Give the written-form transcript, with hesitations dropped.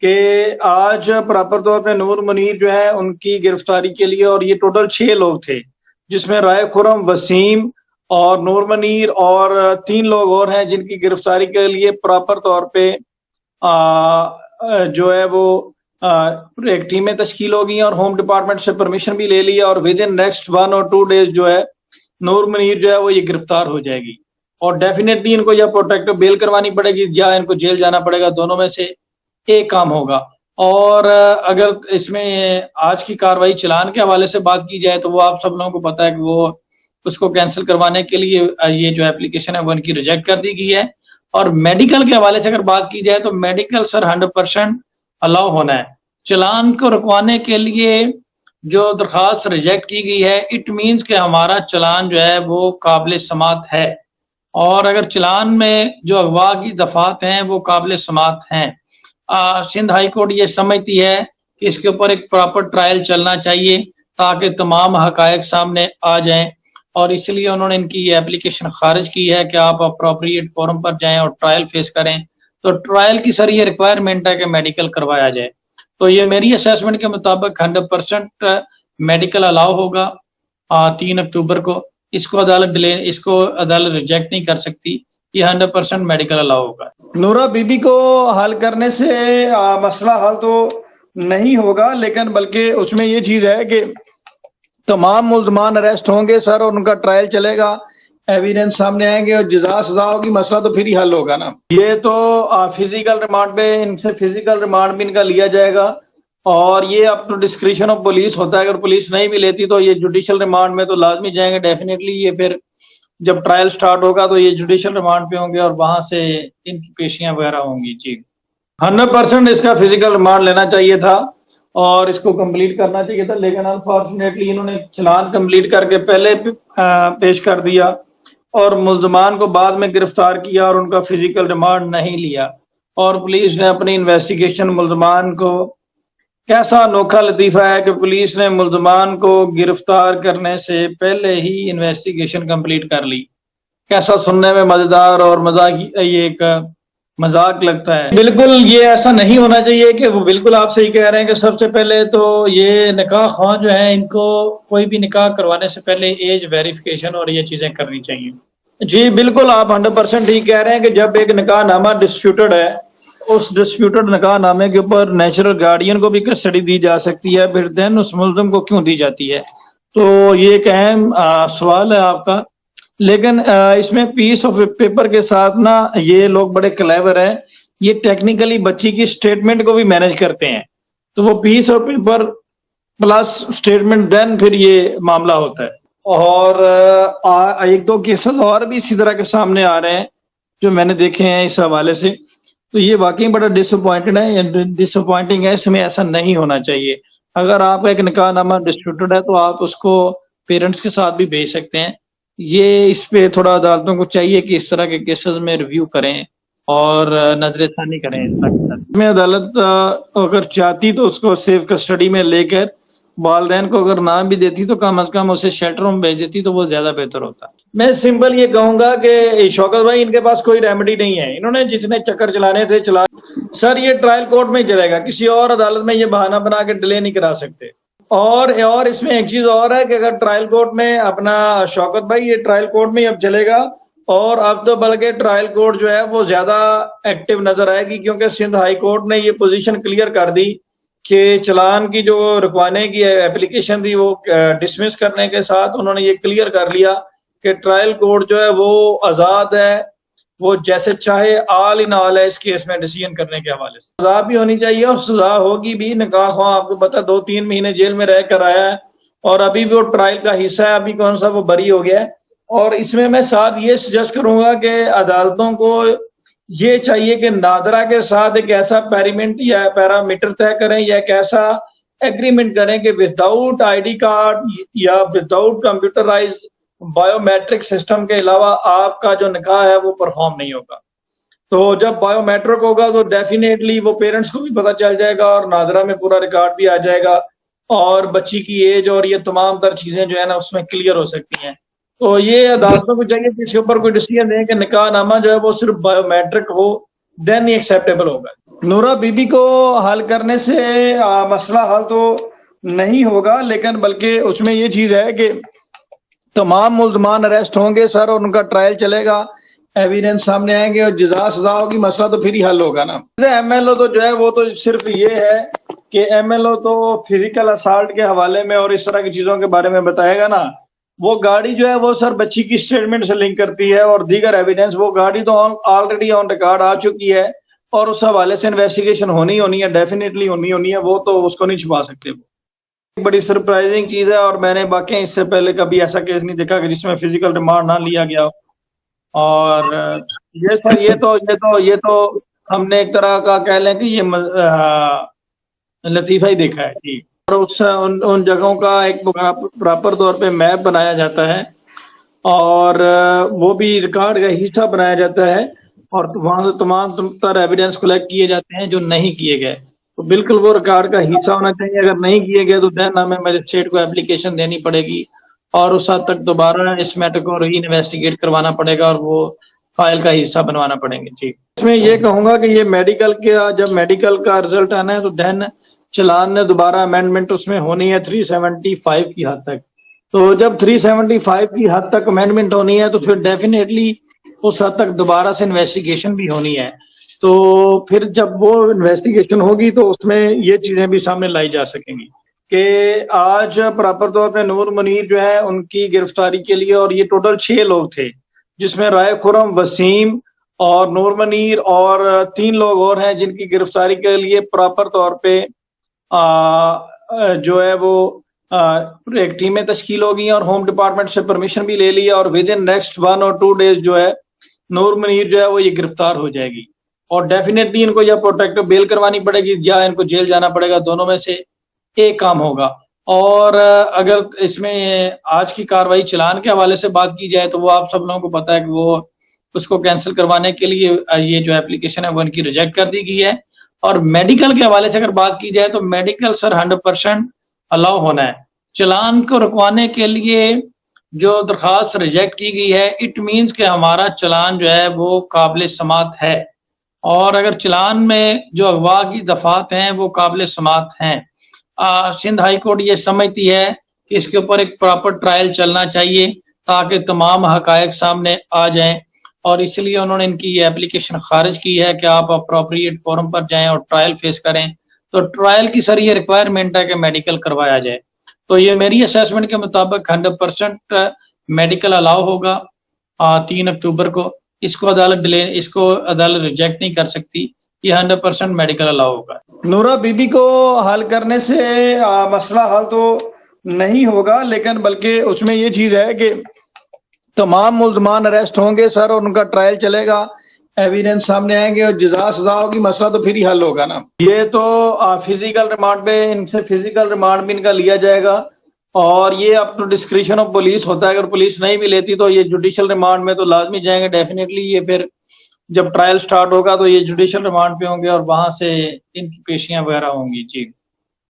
کہ آج پراپر طور پہ نور منیر جو ہے ان کی گرفتاری کے لیے، اور یہ ٹوٹل 6 لوگ تھے، جس میں رائے خرم، وسیم اور نور منیر اور 3 لوگ اور ہیں جن کی گرفتاری کے لیے پراپر طور پہ جو ہے وہ ایک ٹیمیں تشکیل ہو گئی اور ہوم ڈپارٹمنٹ سے پرمیشن بھی لے لی، اور ود ان نیکسٹ 1 اور 2 days جو ہے نور منیر جو ہے وہ یہ گرفتار ہو جائے گی، اور ڈیفینیٹلی ان کو یا پروٹیکٹو بیل کروانی پڑے گی یا ان کو جیل جانا پڑے گا، دونوں میں سے ایک کام ہوگا۔ اور اگر اس میں آج کی کاروائی چلان کے حوالے سے بات کی جائے تو وہ آپ سب لوگوں کو پتہ ہے کہ وہ اس کو کینسل کروانے کے لیے یہ جو اپلیکیشن ہے وہ ان کی ریجیکٹ کر دی گئی ہے۔ اور میڈیکل کے حوالے سے اگر بات کی جائے تو میڈیکل سر 100% الاؤ ہونا ہے۔ چلان کو رکوانے کے لیے جو درخواست ریجیکٹ کی گئی ہے، اٹ مینز کہ ہمارا چلان جو ہے وہ قابل سماعت ہے، اور اگر چلان میں جو اغوا کی دفعات ہیں وہ قابل سماعت ہیں۔ سندھ ہائی کورٹ یہ سمجھتی ہے کہ اس کے اوپر ایک پراپر ٹرائل چلنا چاہیے تاکہ تمام حقائق سامنے آ جائیں، اور اس لیے انہوں نے ان کی یہ اپلیکیشن خارج کی ہے کہ آپ اپروپریٹ فورم پر جائیں اور ٹرائل فیس کریں۔ تو ٹرائل کی سر یہ ریکوائرمنٹ ہے کہ میڈیکل کروایا جائے، تو یہ میری اسیسمنٹ کے مطابق 100% میڈیکل الاؤ ہوگا 3 اکتوبر کو۔ اس کو عدالت ریجیکٹ نہیں کر سکتی، یہ 100% میڈیکل الاؤ ہوگا۔ نورا بی بی کو حل کرنے سے مسئلہ حل تو نہیں ہوگا، لیکن بلکہ اس میں یہ چیز ہے کہ تمام ملزمان اریسٹ ہوں گے سر، اور ان کا ٹرائل چلے گا، ایویڈنس سامنے آئیں گے اور جزا سزا ہوگی، مسئلہ تو پھر ہی حل ہوگا نا۔ یہ تو فزیکل ریمانڈ پہ ان سے فزیکل ریمانڈ بھی ان کا لیا جائے گا، اور یہ up to discretion of police ہوتا ہے، اگر پولیس نہیں بھی لیتی تو یہ جوڈیشل ریمانڈ میں تو لازمی جائیں گے ڈیفینیٹلی۔ یہ پھر جب ٹرائل سٹارٹ ہوگا تو یہ جوڈیشل ریمانڈ پہ ہوں گے اور وہاں سے ان کی پیشیاں وغیرہ ہوں گی۔ جی 100% اس کا فزیکل ریمانڈ لینا چاہیے تھا اور اس کو کمپلیٹ کرنا چاہیے تھا، لیکن انفارچونیٹلی انہوں نے چلان کمپلیٹ کر کے پہلے پیش کر دیا اور ملزمان کو بعد میں گرفتار کیا اور ان کا فزیکل ریمانڈ نہیں لیا، اور پولیس نے اپنی انویسٹیگیشن ملزمان کو، کیسا انوکھا لطیفہ ہے کہ پولیس نے ملزمان کو گرفتار کرنے سے پہلے ہی انویسٹیگیشن کمپلیٹ کر لی۔ کیسا سننے میں مزیدار اور یہ ایک مذاق لگتا ہے۔ بالکل یہ ایسا نہیں ہونا چاہیے کہ وہ بالکل آپ سے ہی کہہ رہے ہیں کہ سب سے پہلے تو یہ نکاح خواہ جو ہیں ان کو کوئی بھی نکاح کروانے سے پہلے ایج ویریفیکیشن اور یہ چیزیں کرنی چاہیے۔ جی بالکل آپ 100% ہی کہہ رہے ہیں کہ جب ایک نکاح نامہ ڈسپیوٹڈ ہے، اس ڈسپیوٹڈ نکاح نامے کے اوپر نیچرل گارڈین کو بھی کسٹڈی دی جا سکتی ہے، پھر دین اس ملزم کو کیوں دی جاتی ہے؟ تو یہ ایک اہم سوال ہے آپ کا، لیکن اس میں پیس آف پیپر کے ساتھ نا یہ لوگ بڑے کلیور ہیں، یہ ٹیکنیکلی بچی کی سٹیٹمنٹ کو بھی مینج کرتے ہیں، تو وہ پیس آف پیپر پلس سٹیٹمنٹ دین پھر یہ معاملہ ہوتا ہے۔ اور ایک دو کیسز اور بھی اسی طرح کے سامنے آ رہے ہیں جو میں نے دیکھے ہیں اس حوالے سے، تو یہ واقعی بڑا ڈس اپوائنٹنگ ہے، اس میں ایسا نہیں ہونا چاہیے۔ اگر آپ کا ایک نکاح نامہ ڈسپیوٹڈ ہے تو آپ اس کو پیرنٹس کے ساتھ بھی بھیج سکتے ہیں۔ یہ اس پہ تھوڑا عدالتوں کو چاہیے کہ اس طرح کے کیسز میں ریویو کریں اور نظر ثانی کریں۔ اس میں عدالت اگر چاہتی تو اس کو سیف کسٹڈی میں لے کر والدین کو اگر نہ بھی دیتی تو کم از کم اسے شیلٹر میں بھیج دیتی تو وہ زیادہ بہتر ہوتا۔ میں سمپل یہ کہوں گا کہ شوکت بھائی ان کے پاس کوئی ریمیڈی نہیں ہے، انہوں نے جتنے چکر چلانے تھے چلا سر، یہ ٹرائل کورٹ میں ہی چلے گا، کسی اور عدالت میں یہ بہانہ بنا کے ڈیلے نہیں کرا سکتے۔ اور اس میں ایک چیز اور ہے کہ اگر ٹرائل کورٹ میں اپنا شوکت بھائی یہ ٹرائل کورٹ میں ہی اب چلے گا، اور اب تو بلکہ ٹرائل کورٹ جو ہے وہ زیادہ ایکٹیو نظر آئے گی، کیونکہ سندھ ہائی کورٹ نے یہ پوزیشن کلیئر کر دی کہ چلان کی جو رکوانے کی اپلیکیشن تھی وہ ڈسمس کرنے کے ساتھ انہوں نے یہ کلیئر کر لیا کہ ٹرائل کورٹ جو ہے وہ آزاد ہے، وہ جیسے چاہے آل ان آل ہے اس کیس میں ڈیسیژن کرنے کے حوالے سے۔ سزا بھی ہونی چاہیے اور سزا ہوگی بھی، نکاح خواہ آپ کو پتا 2-3 مہینے جیل میں رہ کر آیا ہے اور ابھی بھی وہ ٹرائل کا حصہ ہے، ابھی کون سا وہ بری ہو گیا ہے۔ اور اس میں ساتھ یہ سجیسٹ کروں گا کہ عدالتوں کو یہ چاہیے کہ نادرا کے ساتھ ایک ایسا پیرامیٹر طے کریں یا ایک ایسا ایگریمنٹ کریں کہ وداؤٹ آئی ڈی کارڈ یا without computerize biometric system کے علاوہ آپ کا جو نکاح ہے وہ پرفارم نہیں ہوگا۔ تو جب بایو میٹرک ہوگا تو ڈیفینیٹلی وہ پیرنٹس کو بھی پتہ چل جائے گا اور نادرا میں پورا ریکارڈ بھی آ جائے گا اور بچی کی ایج اور یہ تمام تر چیزیں جو ہے نا اس میں کلیئر ہو سکتی ہیں۔ تو یہ عدالتوں کو چاہیے کہ اس کے اوپر کوئی ڈیسیژن دیں کہ نکاح نامہ جو ہے وہ صرف بایو میٹرک ہو، دین ہی ایکسیپٹیبل ہوگا۔ نورا بی بی کو حل کرنے سے مسئلہ حل تو نہیں ہوگا، لیکن بلکہ اس میں یہ چیز ہے کہ تمام ملزمان اریسٹ ہوں گے سر، اور ان کا ٹرائل چلے گا، ایویڈنس سامنے آئیں گے اور جزا سزا ہوگی، مسئلہ تو پھر ہی حل ہوگا نا۔ ایم ایل او تو جو ہے وہ تو صرف یہ ہے کہ ایم ایل او تو فزیکل اسالٹ کے حوالے میں اور اس طرح کی چیزوں کے بارے میں بتائے گا نا۔ وہ گاڑی جو ہے وہ سر بچی کی اسٹیٹمنٹ سے لنک کرتی ہے اور دیگر ایویڈنس، وہ گاڑی تو آلریڈی آن ریکارڈ آ چکی ہے اور اس حوالے سے انویسٹیگیشن ہونی ہے، ڈیفینیٹلی ہونی ہے، وہ تو اس کو نہیں چھپا سکتے۔ بڑی سرپرائزنگ چیز ہے، اور میں نے واقعی اس سے پہلے کبھی ایسا کیس نہیں دیکھا کہ جس میں فزیکل ریمانڈ نہ لیا گیا ہو۔ اور یہ سر یہ تو ہم نے ایک طرح کا کہہ لیں کہ یہ لطیفہ ہی دیکھا ہے جی۔ اور ان جگہوں کا ایک پراپر طور پہ میپ بنایا جاتا ہے اور وہ بھی ریکارڈ کا حصہ بنایا جاتا ہے، اور وہاں سے تمام تر ایویڈنس کلیکٹ کیے جاتے ہیں جو نہیں کیے گئے، تو بالکل وہ ریکارڈ کا حصہ ہونا چاہیے۔ اگر نہیں کیے گئے تو دین ہمیں مجسٹریٹ کو اپلیکیشن دینی پڑے گی اور اس حد تک دوبارہ اس میٹر کو ری انویسٹیگیٹ کروانا پڑے گا اور وہ فائل کا حصہ بنوانا پڑیں گے جی۔ اس میں یہ کہوں گا کہ یہ میڈیکل کا جب میڈیکل کا رزلٹ آنا ہے تو دین چلان نے دوبارہ امینڈمنٹ اس میں ہونی ہے 375 کی حد تک، تو جب 375 کی حد تک امینڈمنٹ ہونی ہے تو پھر ڈیفینیٹلی اس حد تک دوبارہ سے انویسٹیگیشن بھی ہونی ہے، تو پھر جب وہ انویسٹیگیشن ہوگی تو اس میں یہ چیزیں بھی سامنے لائی جا سکیں گی کہ آج پراپر طور پہ نور منیر جو ہے ان کی گرفتاری کے لیے، اور یہ ٹوٹل 6 لوگ تھے جس میں رائے خرم، وسیم اور نور منیر اور 3 لوگ اور ہیں جن کی گرفتاری کے لیے پراپر طور پہ جو ہے وہ ایک ٹیمیں تشکیل ہو گئی اور ہوم ڈپارٹمنٹ سے پرمیشن بھی لے لی، اور ود ان نیکسٹ 1 اور 2 ڈیز جو ہے نور منیر جو ہے وہ یہ گرفتار ہو جائے گی، اور ڈیفینیٹلی ان کو یا پروٹیکٹو بیل کروانی پڑے گی یا ان کو جیل جانا پڑے گا، دونوں میں سے ایک کام ہوگا۔ اور اگر اس میں آج کی کاروائی چلان کے حوالے سے بات کی جائے تو وہ آپ سب لوگوں کو پتا ہے کہ وہ اس کو کینسل کروانے کے لیے یہ جو اپلیکیشن ہے وہ ان کی ریجیکٹ کر دی گئی ہے، اور میڈیکل کے حوالے سے اگر بات کی جائے تو میڈیکل سر 100% الاؤ ہونا ہے۔ چلان کو رکوانے کے لیے جو درخواست ریجیکٹ کی گئی ہے اٹ مینز کہ ہمارا چلان جو ہے وہ قابل سماعت ہے، اور اگر چلان میں جو اغوا کی دفعات ہیں وہ قابل سماعت ہیں۔ سندھ ہائی کورٹ یہ سمجھتی ہے کہ اس کے اوپر ایک پراپر ٹرائل چلنا چاہیے تاکہ تمام حقائق سامنے آ جائیں، اور اس لیے انہوں نے ان کی یہ اپلیکیشن خارج کی ہے کہ آپ اپروپریٹ فورم پر جائیں اور ٹرائل فیس کریں۔ تو ٹرائل کی سر یہ ریکوائرمنٹ ہے کہ میڈیکل کروایا جائے، تو یہ میری اسیسمنٹ کے مطابق 100% میڈیکل الاؤ ہوگا 3 اکتوبر کو۔ اس کو عدالت ریجیکٹ نہیں کر سکتی، یہ 100% میڈیکل الاؤ ہوگا۔ نورا بی بی کو حل کرنے سے مسئلہ حل تو نہیں ہوگا، لیکن بلکہ اس میں یہ چیز ہے کہ تمام ملزمان اریسٹ ہوں گے سر، اور ان کا ٹرائل چلے گا، ایویڈنس سامنے آئیں گے اور جزا سزا ہوگی، مسئلہ تو پھر ہی حل ہوگا نا۔ یہ تو فزیکل ریمانڈ پہ ان سے فزیکل ریمانڈ بھی ان کا لیا جائے گا، اور یہ up to discretion of police ہوتا ہے، اگر پولیس نہیں بھی لیتی تو یہ جوڈیشل ریمانڈ میں تو لازمی جائیں گے ڈیفینیٹلی۔ یہ پھر جب ٹرائل سٹارٹ ہوگا تو یہ جوڈیشل ریمانڈ پہ ہوں گے اور وہاں سے ان کی پیشیاں وغیرہ ہوں گی جی۔